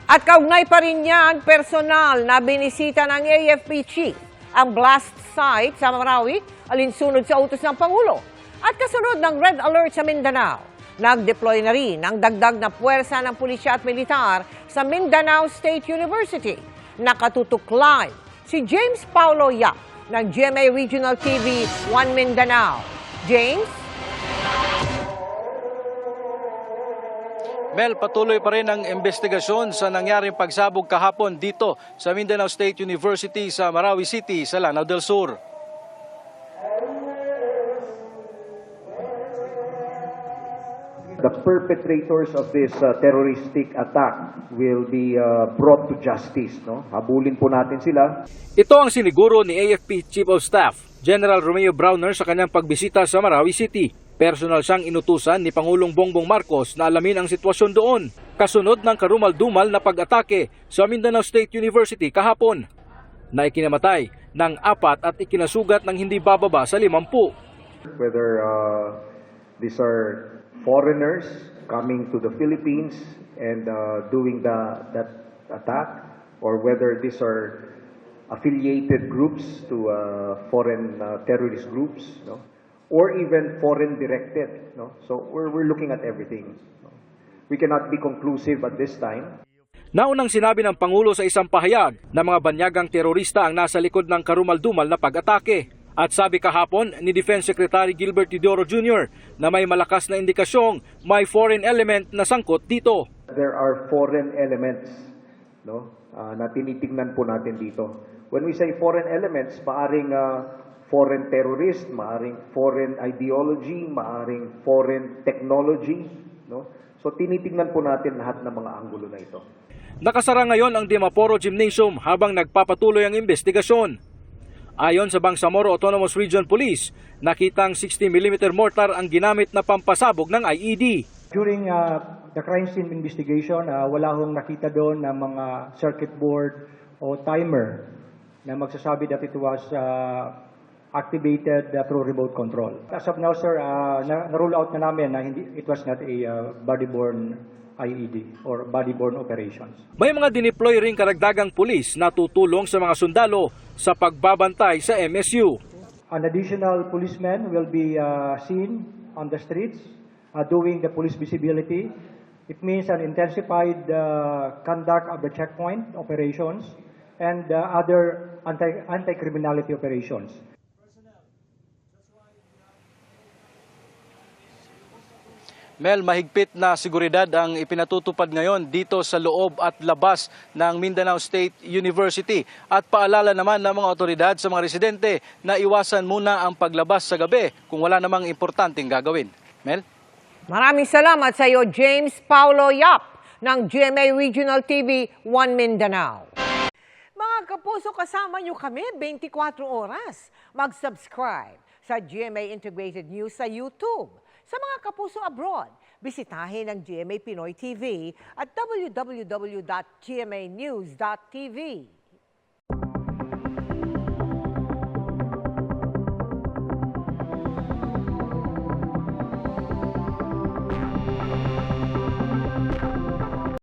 At kaugnay pa rin yan, personal na binisita ng AFP Chief ang blast site sa Marawi, alinsunod sa utos ng Pangulo. At kasunod ng Red Alert sa Mindanao, nag-deploy na rin ang dagdag na puwersa ng pulisya at militar sa Mindanao State University. Nakatutok live si James Paulo Yap ng GMA Regional TV 1 Mindanao. James? Mel, patuloy pa rin ang investigasyon sa nangyaring pagsabog kahapon dito sa Mindanao State University sa Marawi City sa Lanao del Sur. The perpetrators of this terroristic attack will be brought to justice. No? Habulin po natin sila. Ito ang siniguro ni AFP Chief of Staff, General Romeo Browner sa kanyang pagbisita sa Marawi City. Personal siyang inutusan ni Pangulong Bongbong Marcos na alamin ang sitwasyon doon, kasunod ng karumal-dumal na pag-atake sa Mindanao State University kahapon, na ikinamatay ng 4 at ikinasugat ng hindi bababa sa 50. Whether these are foreigners coming to the Philippines and doing that attack, or whether these are affiliated groups to foreign terrorist groups, no? Or even foreign directed. No? So we're looking at everything. No? We cannot be conclusive at this time. Naunang sinabi ng Pangulo sa isang pahayag na mga banyagang terorista ang nasa likod ng karumal-dumal na pag-atake. At sabi kahapon ni Defense Secretary Gilbert Teodoro Jr. na may malakas na indikasyong may foreign element na sangkot dito. There are foreign elements, no, na tinitingnan po natin dito. When we say foreign elements, maaring foreign terrorist, maaring foreign ideology, maaring foreign technology, no? So tinitingnan po natin lahat ng mga anggulo na ito. Nakasara ngayon ang Dimaporo Gymnasium habang nagpapatuloy ang investigasyon. Ayon sa Bangsamoro Autonomous Region Police, nakitang 60mm mortar ang ginamit na pampasabog ng IED. During the crime scene investigation, wala hong nakita doon na mga circuit board o timer na magsasabi that it was activated through remote control. As of now, sir, na-rule out na namin na it was not a body-borne IED or body-borne operations. May mga dineploy ring karagdagang pulis na tutulong sa mga sundalo sa pagbabantay sa MSU. An additional policeman will be seen on the streets doing the police visibility. It means an intensified conduct of the checkpoint operations and other anti-criminality operations. Mel, mahigpit na seguridad ang ipinatutupad ngayon dito sa loob at labas ng Mindanao State University. At paalala naman ng mga otoridad sa mga residente na iwasan muna ang paglabas sa gabi kung wala namang importanteng gagawin. Mel? Maraming salamat sa iyo, James Paulo Yap ng GMA Regional TV 1 Mindanao. Mga kapuso, kasama nyo kami 24 oras. Mag-subscribe sa GMA Integrated News sa YouTube. Sa mga kapuso abroad, bisitahin ang GMA Pinoy TV at www.gmanews.tv.